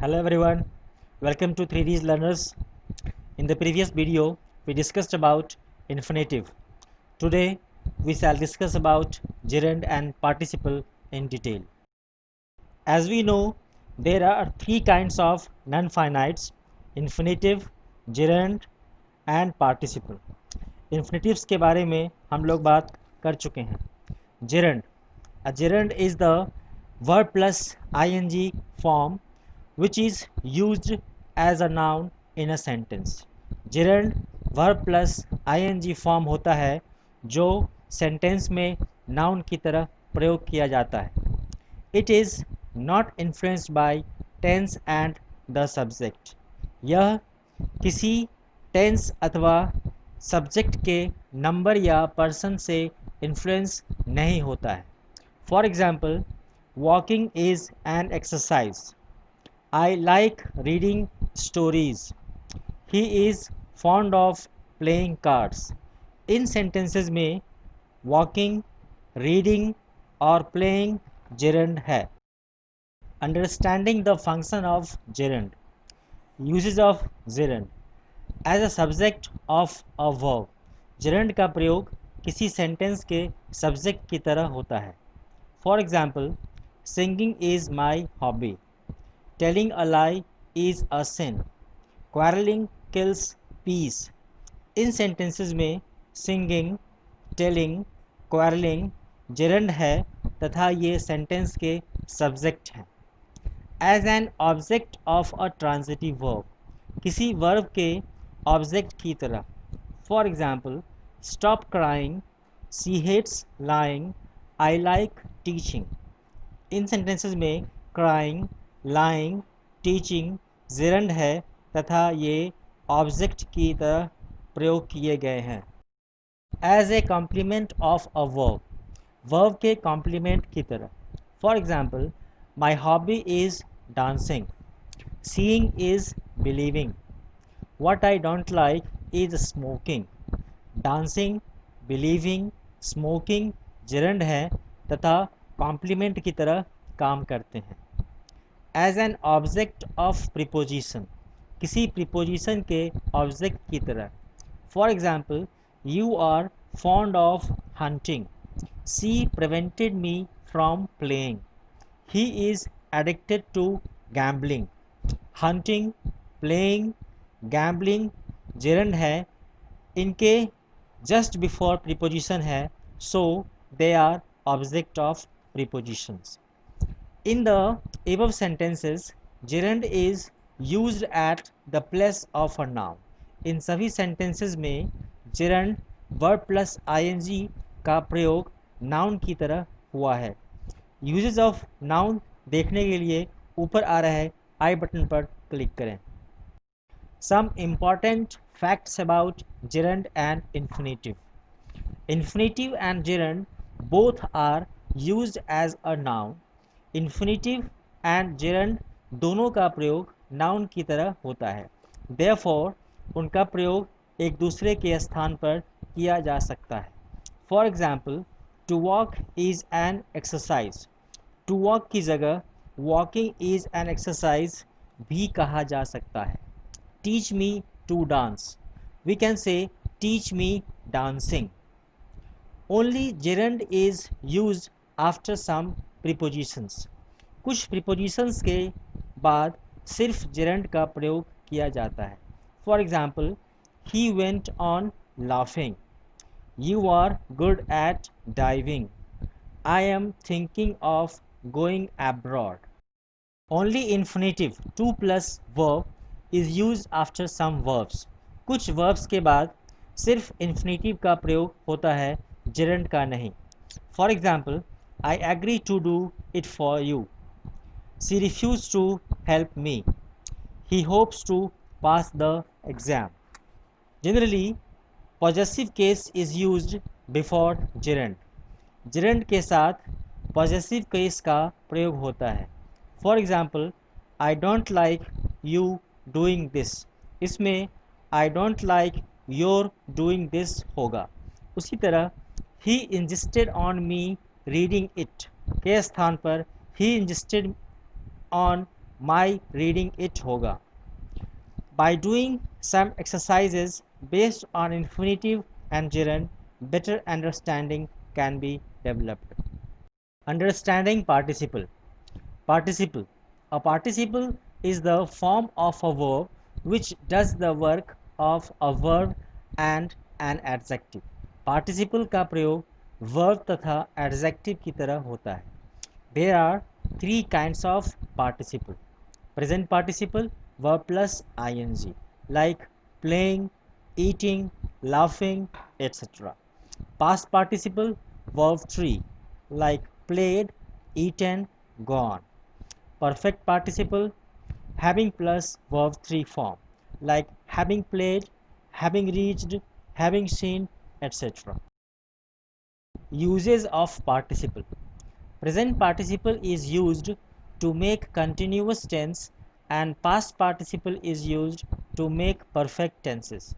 Hello everyone, welcome to 3Ds Learners. In the previous video, we discussed about infinitive. Today, we shall discuss about gerund and participle in detail. As we know, there are three kinds of non-finites: infinitive, gerund and participle. Infinitives के बारे में हम लोग बात कर चुके हैं. Gerund. A gerund is the verb plus ing form which is used as a noun in a sentence. gerund verb plus ing form होता है जो सेंटेंस में नाउन की तरह प्रयोग किया जाता है. It is not influenced by tense and the subject. यह किसी टेंस अथवा सब्जेक्ट के नंबर या पर्सन से इन्फ्लुएंस नहीं होता है. For example, walking is an exercise. I like reading stories. He is fond of playing cards. In sentences में walking, reading और playing gerund है. Understanding the function of gerund. Uses of gerund. As a subject of a verb. gerund का प्रयोग किसी sentence के subject की तरह होता है. For example, singing is my hobby. Telling a lie is a sin. Quarreling kills peace. In sentences में singing, telling, quarreling gerund है तथा ये sentence के subject हैं. As an object of a transitive verb. किसी verb के object की तरह. For example, stop crying. She hates lying. I like teaching. In sentences में crying, lying, teaching gerund है तथा ये ऑब्जेक्ट की तरह प्रयोग किए गए हैं. As a complement of a verb. Verb के कॉम्प्लीमेंट की तरह. For example, my hobby is dancing. Seeing is believing. What I don't like is smoking. Dancing, believing, smoking gerund है तथा कॉम्प्लीमेंट की तरह काम करते हैं. As an object of preposition. किसी प्रीपोजिशन के ऑब्जेक्ट की तरह. For example, you are fond of hunting. She prevented me from playing. He is addicted to gambling. Hunting, playing, gambling gerund है. इनके जस्ट बिफोर प्रीपोजिशन है, so they are object of prepositions. In the above sentences, gerund is used at the place of a noun. इन सभी sentences में gerund verb plus ing का प्रयोग noun की तरह हुआ है. Uses of noun देखने के लिए ऊपर आ रहा है आई बटन पर क्लिक करें. Some important facts about gerund and infinitive. Infinitive and gerund both are used as a noun. Infinitive and gerund दोनों का प्रयोग नाउन की तरह होता है. देयरफॉर उनका प्रयोग एक दूसरे के स्थान पर किया जा सकता है. For example, to walk is an exercise. To walk की जगह वॉकिंग इज़ एन एक्सरसाइज भी कहा जा सकता है. Teach me to dance. We can say teach me dancing. Only gerund is used after some prepositions. कुछ प्रीपोजिशंस के बाद सिर्फ gerund का प्रयोग किया जाता है. For example, he went on laughing. You are good at diving. I am thinking of going abroad. Only infinitive to plus verb is use after some verbs. कुछ वर्ब्स के बाद सिर्फ इन्फिनेटिव का प्रयोग होता है, gerund का नहीं. For example, I agree to do it for you. She refused to help me. He hopes to pass the exam. Generally, possessive case is used before gerund. gerund के साथ possessive case का प्रयोग होता है. For example, I don't like you doing this. इसमें I don't like your doing this होगा. उसी तरह he insisted on me reading it के स्थान पर ही इंजिस्टेड ऑन my reading it होगा. By doing some exercises based on infinitive and gerund, better understanding can be developed. Understanding participle. Participle. A participle is the form of a verb which does the work of a verb and an adjective. Participle का प्रयोग verb तथा adjective की तरह होता है. There are three kinds of participle. Present participle, verb plus ing, like playing, eating, laughing, etc. Past participle, verb 3, like played, eaten, gone. Perfect participle, having plus verb 3 form, like having played, having reached, having seen, etc. Uses of participle. Present participle is used to make continuous tense and past participle is used to make perfect tenses.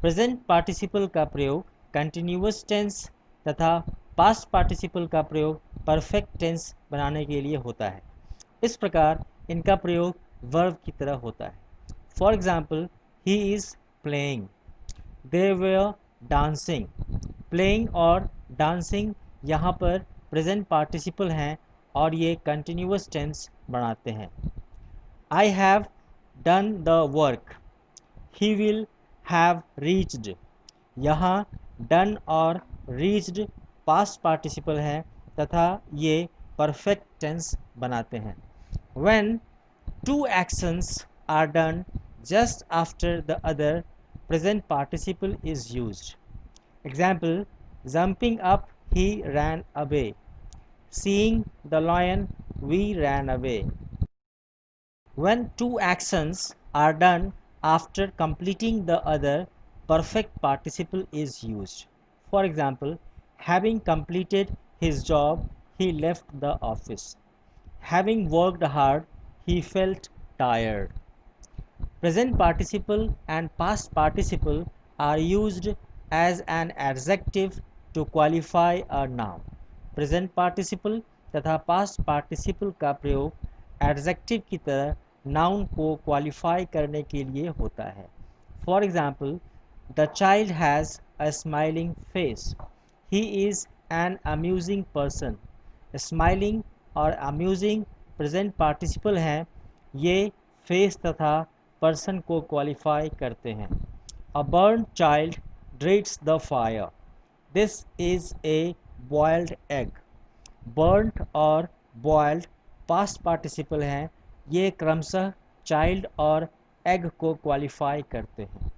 Present participle का प्रयोग continuous tense तथा past participle का प्रयोग perfect tense बनाने के लिए होता है. इस प्रकार इनका प्रयोग वर्ब की तरह होता है. For example, he is playing, they were dancing. Playing और डांसिंग यहाँ पर प्रेजेंट पार्टिसिपल हैं और ये कंटिन्यूअस टेंस बनाते हैं. I have done the work, he will have reached. यहाँ डन और रीच्ड पास्ट पार्टिसिपल हैं तथा ये परफेक्ट टेंस बनाते हैं. When two actions are done just after the other, present participle is used. Example, jumping up, he ran away. Seeing the lion, we ran away. When two actions are done after completing the other, perfect participle is used. For example, having completed his job, he left the office. Having worked hard, he felt tired. Present participle and past participle are used as an adjective to qualify a noun. Present participle तथा past participle का प्रयोग adjective की तरह noun को qualify करने के लिए होता है. For example, the child has a smiling face. He is an amusing person. Smiling और amusing प्रेजेंट पार्टिसिपल हैं. ये फेस तथा पर्सन को क्वालिफाई करते हैं. A burnt child dreads the fire. This is a boiled egg. Burned और boiled past participle हैं. ये क्रमशः चाइल्ड और एग को क्वालिफाई करते हैं.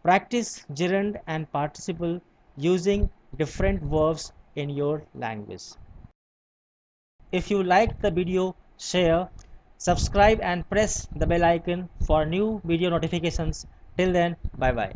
Practice gerund and participle using different verbs in your language. If you liked the video, share, subscribe and press the bell icon for new video notifications. Till then, bye bye.